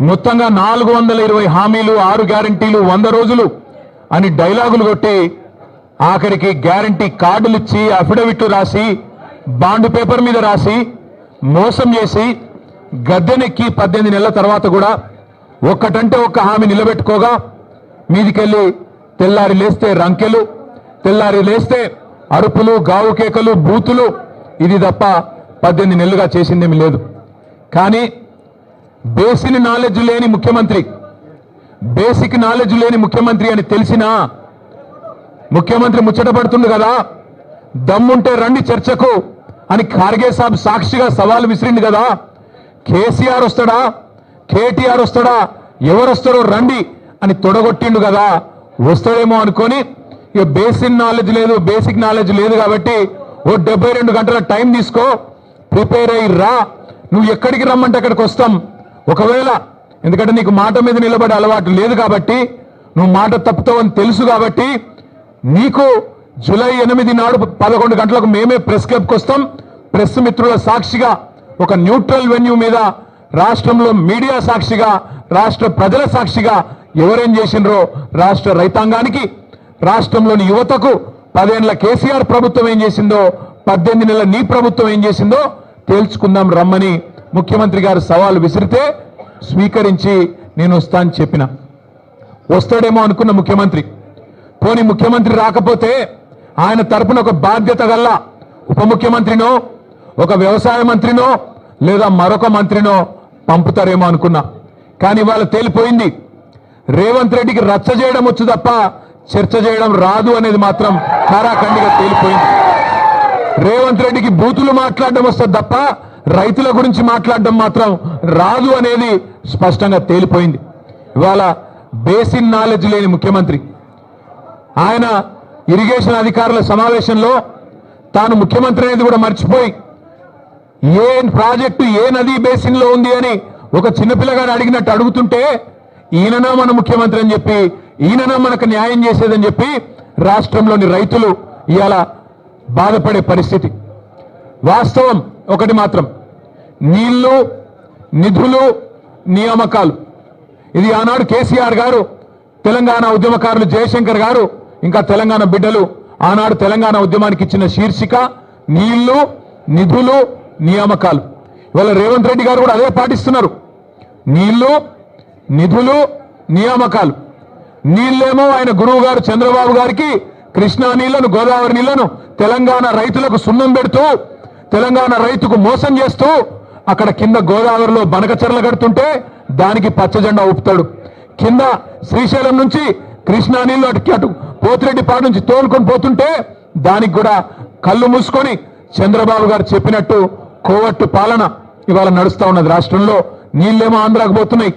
మొత్తంగా 420 హామీలు 6 గ్యారంటీలు 100 రోజులు అని డైలాగులు కొట్టి ఆఖరికి గ్యారంటీ కార్డులు ఇచ్చి అఫిడవిట్లు రాసి బాండ్ పేపర్ మీద రాసి మోసం చేసి గద్దెనెక్కి 18 నెలల తర్వాత కూడా ఒక్కటంటే ఒక్క హామీ నిలబెట్టుకోగా మీదికెళ్ళి తెల్లారి లేస్తే రంకెలు, తెల్లారి లేస్తే అరుపులు, గావు కేకలు, బూతులు, ఇది తప్ప 18 నెలలుగా చేసిందేమీ లేదు. కానీ బేసిక్ నాలెడ్జ్ లేని ముఖ్యమంత్రి అని తెలిసినా ముఖ్యమంత్రి ముచ్చటపడుతుంది కదా, దమ్ముంటే రండి చర్చకు అని ఖార్గే సాబ్ సాక్షిగా సవాల్ విసిరింది కదా. కేసీఆర్ వస్తాడా, కేటీఆర్ వస్తాడా, ఎవరు వస్తారో రండి అని తొడగొట్టిండు కదా. వస్తాడేమో అనుకొని ఇక బేసిక్ నాలెడ్జ్ లేదు కాబట్టి ఓ 72 గంటల టైం తీసుకో, ప్రిపేర్ అయ్యి రా, నువ్వు ఎక్కడికి రమ్మంటే అక్కడికి వస్తాం. ఒకవేళ ఎందుకంటే నీకు మాట మీద నిలబడే అలవాటు లేదు కాబట్టి, నువ్వు మాట తప్పుతావని తెలుసు కాబట్టి, నీకు జూలై 8 నాడు 11 గంటలకు మేమే ప్రెస్ క్లబ్కి వస్తాం. ప్రెస్ మిత్రుల సాక్షిగా ఒక న్యూట్రల్ వెన్యూ మీద రాష్ట్రంలో మీడియా సాక్షిగా, రాష్ట్ర ప్రజల సాక్షిగా ఎవరేం చేసినరో, రాష్ట్ర రైతాంగానికి, రాష్ట్రంలోని యువతకు 10 ఏళ్ల కేసీఆర్ ప్రభుత్వం ఏం చేసిందో, 18 నెలల నీ ప్రభుత్వం ఏం చేసిందో తేల్చుకుందాం రమ్మని ముఖ్యమంత్రి గారు సవాల్ విసిరితే స్వీకరించి నేను వస్తా అని చెప్పిన. వస్తాడేమో అనుకున్న ముఖ్యమంత్రి, పోనీ ముఖ్యమంత్రి రాకపోతే ఆయన తరపున ఒక బాధ్యత గల్ల ఉప ముఖ్యమంత్రినో, ఒక వ్యవసాయ మంత్రినో, లేదా మరొక మంత్రినో పంపుతారేమో అనుకున్నా. కానీ వాళ్ళు తేలిపోయింది, రేవంత్ రెడ్డికి రచ్చ చేయడం వచ్చు తప్ప చర్చ చేయడం రాదు అనేది మాత్రం కారాఖండిగా తేలిపోయింది. రేవంత్ రెడ్డికి బూతులు మాట్లాడడం వస్తుంది తప్ప రైతుల గురించి మాట్లాడడం మాత్రం రాదు అనేది స్పష్టంగా తేలిపోయింది. ఇవాళ బేసిక్ నాలెడ్జ్ లేని ముఖ్యమంత్రి ఆయన ఇరిగేషన్ అధికారుల సమావేశంలో తాను ముఖ్యమంత్రి అనేది కూడా మర్చిపోయి ఏ ప్రాజెక్టు ఏ నదీ బేసిన్ లో ఉంది అని ఒక చిన్నపిల్లగాడు అడిగినట్టు అడుగుతుంటే ఈయననా మన ముఖ్యమంత్రి అని చెప్పి, ఈయననా మనకు న్యాయం చేసేదని చెప్పి రాష్ట్రంలోని రైతులు ఇవాళ బాధపడే పరిస్థితి. వాస్తవం ఒకటి మాత్రం, నీళ్లు, నిధులు, నియామకాలు, ఇది ఆనాడు కేసీఆర్ గారు, తెలంగాణ ఉద్యమకారులు జయశంకర్ గారు, ఇంకా తెలంగాణ బిడ్డలు ఆనాడు తెలంగాణ ఉద్యమానికి ఇచ్చిన శీర్షిక నీళ్లు, నిధులు, నియామకాలు. ఇవాళ రేవంత్ రెడ్డి గారు కూడా అదే పాటిస్తున్నారు. నీళ్లు, నిధులు, నియామకాలు. నీళ్ళేమో ఆయన గురువు గారు చంద్రబాబు గారికి కృష్ణా నీళ్లను, గోదావరి నీళ్లను తెలంగాణ రైతులకు సున్నం పెడుతూ, తెలంగాణ రైతుకు మోసం చేస్తూ అక్కడ కింద గోదావరిలో బనకచెర్ల కడుతుంటే దానికి పచ్చజెండా ఊపుతాడు. కింద శ్రీశైలం నుంచి కృష్ణా నీళ్లు అటు పోతిరెడ్డిపాడు నుంచి తోలుకొని పోతుంటే దానికి కూడా కళ్ళు మూసుకొని చంద్రబాబు గారు చెప్పినట్టు కోవట్టు పాలన ఇవాళ నడుస్తా ఉన్నది రాష్ట్రంలో. నీళ్ళేమో ఆంధ్రాకు పోతున్నాయి,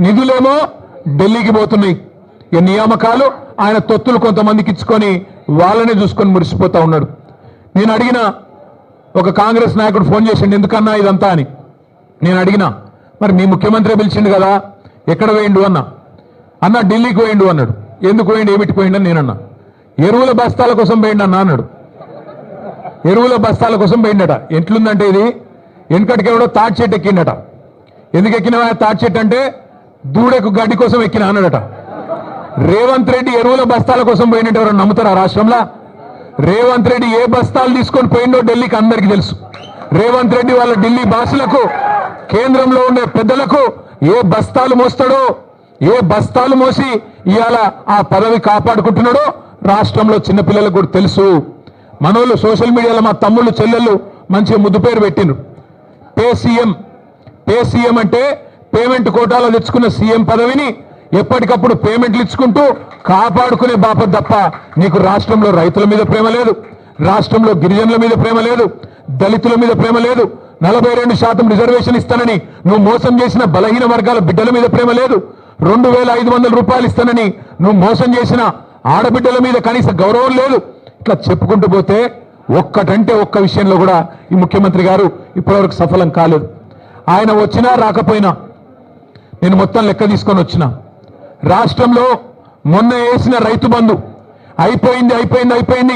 నిధులేమో ఢిల్లీకి పోతున్నాయి. ఈ నియామకాలు ఆయన తొత్తులు కొంతమందికి ఇచ్చుకొని వాళ్ళనే చూసుకొని మురిసిపోతా ఉన్నాడు. నేను అడిగిన ఒక కాంగ్రెస్ నాయకుడు ఫోన్ చేసిండు, ఎందుకన్నా ఇదంతా అని. నేను అడిగినా, మరి మీ ముఖ్యమంత్రి పిలిచిండు కదా, ఎక్కడ పోయిండు అన్న ఢిల్లీకి పోయిండు అన్నాడు. ఎందుకు పోయిండు, ఏమిటి పోయిండు అని నేనన్నా. ఎరువుల బస్తాల కోసం పోయిండు అన్నాడు. ఎరువుల బస్తాల కోసం పోయిండట. ఎట్లుందంటే ఇది వెనకటికెవడో తాటి చెట్టు ఎక్కిండట. ఎందుకు ఎక్కినవా తాటి చెట్టు అంటే దూడకు గడ్డి కోసం ఎక్కిన అన్నాడట. రేవంత్ రెడ్డి ఎరువుల బస్తాల కోసం పోయినట్టు ఎవరు నమ్ముతారా రాష్ట్రంలో? రేవంత్ రెడ్డి ఏ బస్తాలు తీసుకొని పోయిండో ఢిల్లీకి అందరికీ తెలుసు. రేవంత్ రెడ్డి వాళ్ళ ఢిల్లీ భాషలకు, కేంద్రంలో ఉండే పెద్దలకు ఏ బస్తాలు మోస్తాడో, ఏ బస్తాలు మోసి ఇవాళ ఆ పదవి కాపాడుకుంటున్నాడో రాష్ట్రంలో చిన్నపిల్లలకు కూడా తెలుసు. మనోళ్ళు సోషల్ మీడియాలో మా తమ్ముళ్ళు చెల్లెళ్ళు మంచి ముద్దు పేరు పెట్టిండ్రు. పేసీఎం అంటే పేమెంట్ కోటాలో తెచ్చుకున్న సీఎం పదవిని ఎప్పటికప్పుడు పేమెంట్లు ఇచ్చుకుంటూ కాపాడుకునే బాపత తప్ప నీకు రాష్ట్రంలో రైతుల మీద ప్రేమ లేదు, రాష్ట్రంలో గిరిజనుల మీద ప్రేమ లేదు, దళితుల మీద ప్రేమ లేదు, 42% రిజర్వేషన్ ఇస్తానని నువ్వు మోసం చేసిన బలహీన వర్గాల బిడ్డల మీద ప్రేమ లేదు, 2500 రూపాయలు ఇస్తానని నువ్వు మోసం చేసిన ఆడబిడ్డల మీద కనీస గౌరవం లేదు. ఇట్లా చెప్పుకుంటూ పోతే ఒక్కటంటే ఒక్క విషయంలో కూడా ఈ ముఖ్యమంత్రి గారు ఇప్పటివరకు సఫలం కాలేదు. ఆయన వచ్చినా రాకపోయినా నేను మొత్తం లెక్క తీసుకొని వచ్చిన రాష్ట్రంలో మొన్న వేసిన రైతు బంధు అయిపోయింది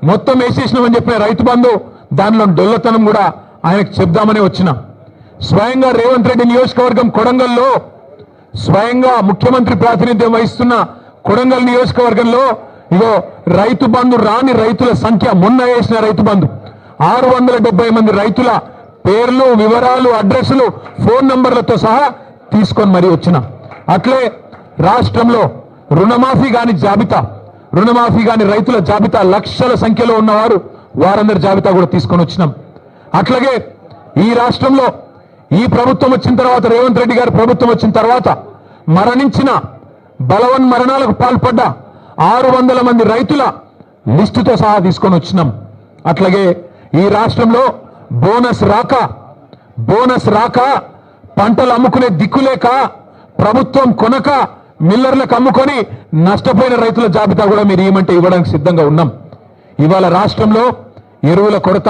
మొత్తం వేసేసినామని చెప్పిన రైతు బంధు దానిలో డొల్లతనం కూడా ఆయనకు చెప్దామని వచ్చిన. స్వయంగా రేవంత్ రెడ్డి నియోజకవర్గం కొడంగల్లో స్వయంగా ముఖ్యమంత్రి ప్రాతినిధ్యం వహిస్తున్న కొడంగల్ నియోజకవర్గంలో ఇగో రైతు బంధు రాని రైతుల సంఖ్య మొన్న వేసిన రైతు బంధు 670 మంది రైతుల పేర్లు, వివరాలు, అడ్రస్లు, ఫోన్ నంబర్లతో సహా తీసుకొని మరీ వచ్చినాం. అట్లే రాష్ట్రంలో రుణమాఫీ కాని రైతుల జాబితా లక్షల సంఖ్యలో ఉన్నవారు వారందరి జాబితా కూడా తీసుకొని వచ్చినాం. అట్లాగే ఈ రాష్ట్రంలో ఈ ప్రభుత్వం వచ్చిన తర్వాత, రేవంత్ రెడ్డి గారి ప్రభుత్వం వచ్చిన తర్వాత మరణించిన మరణాలకు పాల్పడ్డ 600 మంది రైతుల లిస్టుతో సహా తీసుకొని వచ్చినాం. అట్లాగే ఈ రాష్ట్రంలో బోనస్ రాక పంటలు అమ్ముకునే దిక్కులేక ప్రభుత్వం కొనక మిల్లర్లకు అమ్ముకొని నష్టపోయిన రైతుల జాబితా కూడా మీరు ఏమంటే ఇవ్వడానికి సిద్ధంగా ఉన్నాం. ఇవాళ రాష్ట్రంలో ఎరువుల కొరత